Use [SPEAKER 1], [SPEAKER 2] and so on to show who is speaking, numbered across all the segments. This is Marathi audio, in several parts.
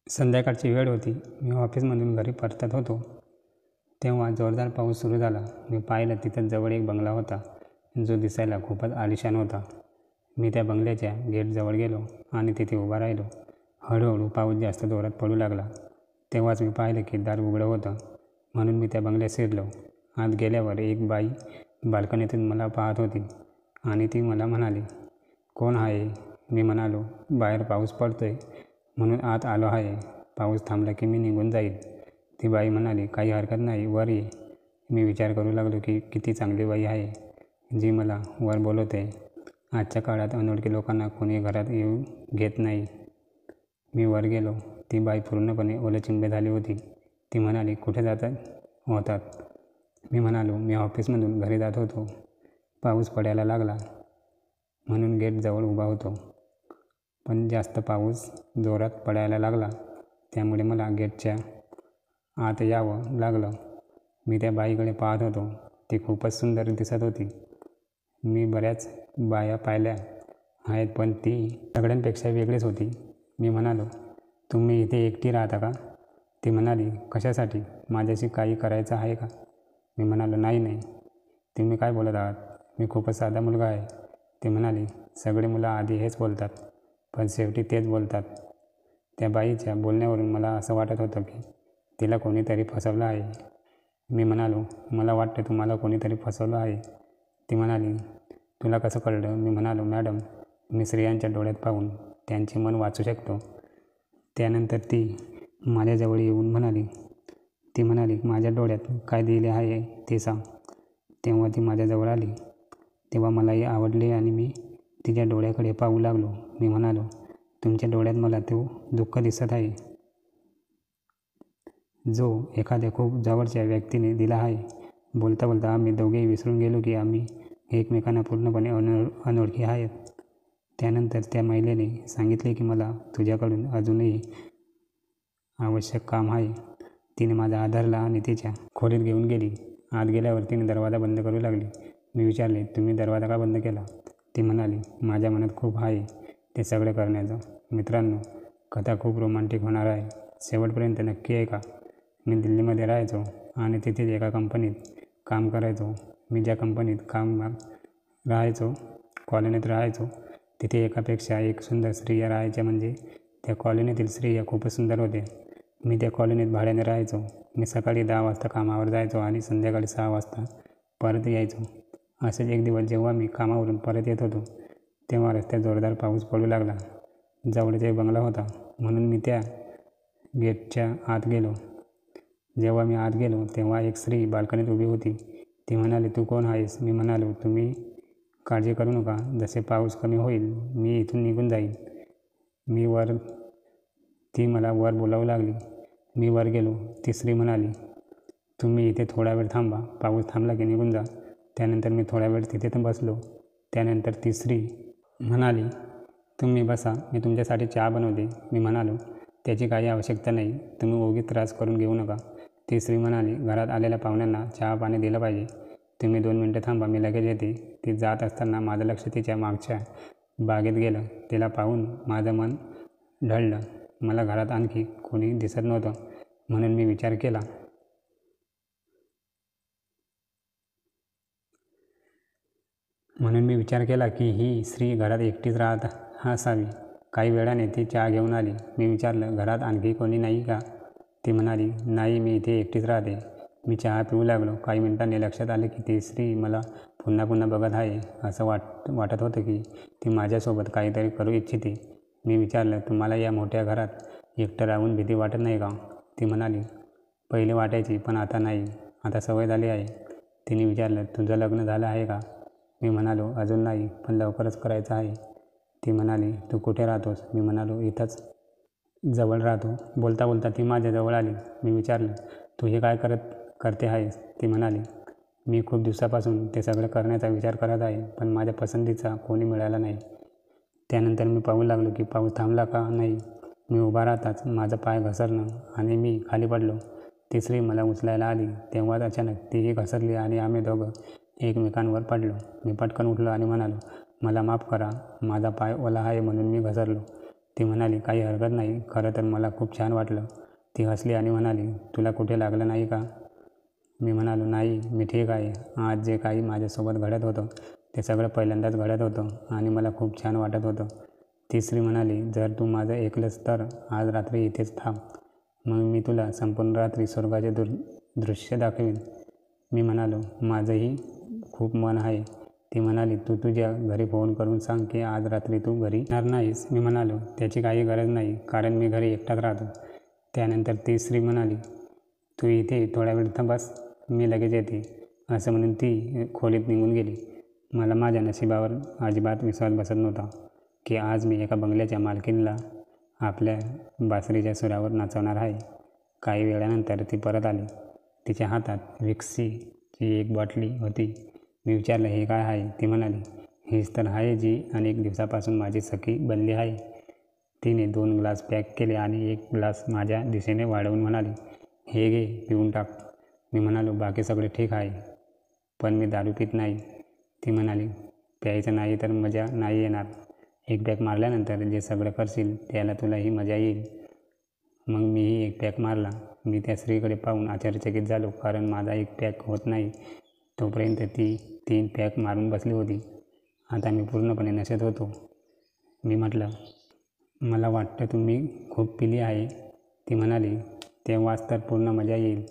[SPEAKER 1] संध्याकाळची वेळ होती. मी ऑफिसमधून घरी परतत होतो तेव्हा जोरदार पाऊस सुरू झाला. मी पाहिलं तिथं जवळ एक बंगला होता जो दिसायला खूपच आलिशान होता. मी त्या बंगल्याच्या गेटजवळ गेलो आणि तिथे उभा राहिलो. हळूहळू पाऊस जास्त जोरात पडू लागला. तेव्हाच मी पाहिलं की दार उघडं होतं, म्हणून मी त्या बंगल्यात शिरलो. आत गेल्यावर एक बाई बाल्कनीतून मला पाहत होती आणि ती मला म्हणाली, "कोण आहे?" मी म्हणालो, "बाहेर पाऊस पडतोय म्हणून आत आलो आहे. पाऊस थांबला की मी निघून जाईल." ती बाई म्हणाली, "काही हरकत नाही, वर ये." मी विचार करू लागलो की किती चांगली बाई आहे जी मला वर बोलवते. आजच्या काळात अनोळखी लोकांना कोणी घरात येऊ घेत नाही. मी वर गेलो. ती बाई पूर्णपणे ओलेचिंबे झाली होती. ती म्हणाली, "कुठे जात होतात?" मी म्हणालो, "मी ऑफिसमधून घरी जात होतो. पाऊस पडायला लागला म्हणून गेटजवळ उभा होतो. पण जास्त पाऊस जोरात पडायला लागला त्यामुळे मला गेटच्या आत यावं लागलं." मी त्या बाईकडे पाहत होतो. ती खूपच सुंदर दिसत होती. मी बऱ्याच बाया पाहिल्या आहेत पण ती सगळ्यांपेक्षा वेगळीच होती. मी म्हणालो, "तुम्ही इथे एकटी राहता का?" ती म्हणाली, "कशासाठी? माझ्याशी काही करायचं आहे का?" मी म्हणालो, "नाही नाही, तुम्ही काय बोलत आहात? मी खूपच साधा मुलगा आहे." ती म्हणाली, "सगळे मुलं आधी हेच बोलतात पण शेवटी तेच बोलतात." त्या बाईच्या बोलण्यावरून मला असं वाटत होतं की तिला कोणीतरी फसवलं आहे. मी म्हणालो, "मला वाटतं तुम्हाला कोणीतरी फसवलं आहे." ती म्हणाली, "तुला कसं कळलं?" मी म्हणालो, "मॅडम, मी स्त्रियांच्या डोळ्यात पाहून त्यांचे मन वाचू शकतो." त्यानंतर ती माझ्याजवळ येऊन ती म्हणाली, "माझ्या डोळ्यात काय दिले आहे ते सांग." तेव्हा ती माझ्याजवळ आली. तेव्हा मलाही आवडले आणि मी तिच्या डोळ्याकडे पाहू लागलो. मी म्हणालो, "तुमच्या डोळ्यात मला तो दुःख दिसत आहे जो एखाद्या खूप जवळच्या व्यक्तीने दिला आहे." बोलता बोलता आम्ही दोघेही विसरून गेलो की आम्ही एकमेकांना पूर्णपणे अनोळखी आहेत. त्यानंतर त्या महिलेने सांगितले की मला तुझ्याकडून अजूनही आवश्यक काम आहे. तिने माझा हात धरला आणि तिच्या खोलीत घेऊन गेली. आत गेल्यावर तिने दरवाजा बंद करू लागली. मी विचारले, "तुम्ही दरवाजा का बंद केला?" ती म्हणाली, "माझ्या मनात खूप आहे ते सगळं करण्याचं." मित्रांनो, कथा खूप रोमॅन्टिक होणार आहे. शेवटपर्यंत नक्की ऐका. मी दिल्लीमध्ये राहायचो आणि तिथेच एका कंपनीत काम करायचो. मी ज्या कंपनीत कॉलनीत राहायचो तिथे एकापेक्षा एक सुंदर स्त्रिया राहायच्या. म्हणजे त्या कॉलनीतील स्त्रिया खूपच सुंदर होत्या. मी त्या कॉलनीत भाड्याने राहायचो. मी सकाळी 10 वाजता कामावर जायचो आणि संध्याकाळी 6 वाजता परत यायचो. असेच एक दिवस जेव्हा मी कामावरून परत येत होतो तेव्हा रस्त्यात जोरदार पाऊस पडू लागला. जवळच एक बंगला होता म्हणून मी त्या गेटच्या आत गेलो. जेव्हा मी आत गेलो तेव्हा एक स्त्री बाल्कनीत उभी होती. ती म्हणाली, "तू कोण आहेस?" मी म्हणालो, "तुम्ही काळजी करू नका. जसे पाऊस कमी होईल मी इथून निघून जाईन." ती मला वर बोलावू लागली. मी वर गेलो. ती स्त्री म्हणाली, "तुम्ही इथे थोडा वेळ थांबा. पाऊस थांबला की निघून जा." त्यानंतर मी थोडा वेळ तिथे बसलो. त्यानंतर ती स्त्री म्हणाली, "तुम्ही बसा, मी तुमच्यासाठी चहा बनवते." मी म्हणालो, "त्याची काही आवश्यकता नाही. तुम्ही उगीच त्रास करून घेऊ नका." ती स्त्री म्हणाली, "घरात आलेल्या पाहुण्यांना चहा पाणी दिलं पाहिजे. तुम्ही 2 मिनिटं थांबा, मी लगेच येते." ती जात असताना माझं लक्ष तिच्या मागच्या बागेत गेलं. तिला पाहून माझं मन ढळलं. मला घरात आणखी कोणी दिसत नव्हतं म्हणून मी विचार केला की ही स्त्री घरात एकटीच राहत असावी. काही वेळाने ती चहा घेऊन आली. मी विचारलं, "घरात आणखी कोणी नाही का?" ती म्हणाली, "नाही, मी इथे एकटीच राहते." मी चहा पिऊ लागलो. काही मिनिटांनी लक्षात आलं की ती स्त्री मला पुन्हा पुन्हा बघत आहे. असं वाटत होतं की ती माझ्यासोबत काहीतरी करू इच्छिते. मी विचारलं, "तुम्हाला या मोठ्या घरात एकटं राहून भीती वाटत नाही का?" ती म्हणाली, "पहिले वाटायची पण आता नाही. आता सवय झाली आहे." तिने विचारलं, "तुझं लग्न झालं आहे का?" मी म्हणालो, "अजून नाही, पण लवकरच करायचं आहे." ती म्हणाली, "तू कुठे राहतोस?" मी म्हणालो, "इथंच जवळ राहतो." बोलता बोलता ती माझ्याजवळ आली. मी विचारलं, "तू हे काय करते आहेस?" ती म्हणाली, "मी खूप दिवसापासून ते सगळं करण्याचा विचार करत आहे पण माझ्या पसंतीचा कोणी मिळाला नाही." त्यानंतर मी पाहू लागलो की पाऊस थांबला का नाही. मी उभा राहताच माझा पाय घसरलं आणि मी खाली पडलो. ती स्त्री मला उचलायला आली तेव्हाच अचानक तीही घसरली आणि आम्ही दोघं एकमेकांवर पडलो. मी पटकन उठलो आणि म्हणालो, "मला माफ करा, माझा पाय ओला आहे म्हणून मी घसरलो." ती म्हणाली, काही हरकत नाही, खरं तर मला खूप छान वाटलं. ती हसली आणि म्हणाली, तुला कुठे लागलं नाही का? मी म्हणालो, नाही, मी ठीक आहे. आज जे काही माझ्यासोबत घडत होतं ते सगळं पहिल्यांदाच घडत होतं आणि मला खूप छान वाटत होतं. ती स्त्री म्हणाली, जर तू माझं ऐकलंस तर आज रात्री इथेच थांब. मग मी तुला संपूर्ण रात्री स्वर्गाचे दृश्य दाखवीन. मी म्हणालो, माझंही खूप मन आहे. ती म्हणाली, तू तुझ्या घरी फोन करून सांग की आज रात्री तू घरी येणार नाहीस. मी म्हणालो, त्याची काही गरज नाही, कारण मी घरी एकटाच राहतो. त्यानंतर ती स्त्री म्हणाली, तू इथे थोडा वेळ बस, मी लगेच येते. असं म्हणून ती खोलीत निघून गेली. मला माझ्या नशिबावर अजिबात विश्वास बसत नव्हता की आज मी एका बंगल्याच्या मालकीणीला आपल्या बासरीच्या सुरावर नाचवणार आहे. काही वेळानंतर ती परत आली. तिच्या हातात विक्सीची एक बाटली होती. मी विचारलं, हे काय आहे? ती म्हणाली, हीच तर आहे जी अनेक दिवसापासून माझी सखी बनली आहे. तिने 2 ग्लास पॅक केले आणि एक ग्लास माझ्या दिशेने वाढवून म्हणाली, हे घे, पिऊन टाक. मी म्हणालो, बाकी सगळे ठीक आहे, पण मी दारू पित नाही. ती म्हणाली, प्यायचं नाही तर मजा नाही येणार. एक पॅक मारल्यानंतर जे सगळं करशील त्याला तुलाही मजा येईल. मग मीही एक पॅक मारला. मी त्या स्त्रीकडे पाहून आश्चर्यचकित झालो, कारण माझा एक पॅक होत नाही तोपर्यंत ती 3 पॅक मारून बसली होती. आता मी पूर्णपणे नशेत होतो. मी म्हटलं, मला वाटतं तुम्ही खूप पिली आहे. ती म्हणाली, तेव्हाच तर पूर्ण मजा येईल.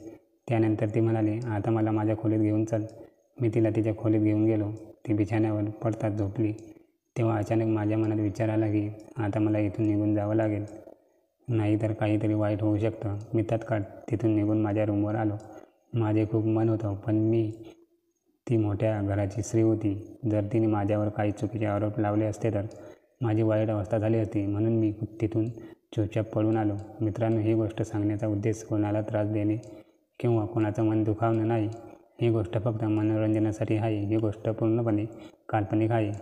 [SPEAKER 1] त्यानंतर ती म्हणाली, आता मला माझ्या खोलीत घेऊन चल. मी तिला तिच्या खोलीत घेऊन गेलो. ती बिछाण्यावर पडताच झोपली. तेव्हा अचानक माझ्या मनात विचार आला की आता मला इथून निघून जावं लागेल, नाहीतर काहीतरी वाईट होऊ शकतं. मी तात्काळ तिथून निघून माझ्या रूमवर आलो. माझे खूप मन होतं, पण मी ती मोठ्या घराची स्त्री होती. जर तिने माझ्यावर काही चुकीचे आरोप लावले असते तर माझी वाईट अवस्था झाली असती. म्हणून मी तिथून चुपचाप पळून आलो. मित्रांनो, ही गोष्ट सांगण्याचा उद्देश कोणाला त्रास देणे किंवा कोणाचं मन दुखावणं नाही. ही गोष्ट फक्त मनोरंजनासाठी आहे. ही गोष्ट पूर्णपणे काल्पनिक आहे.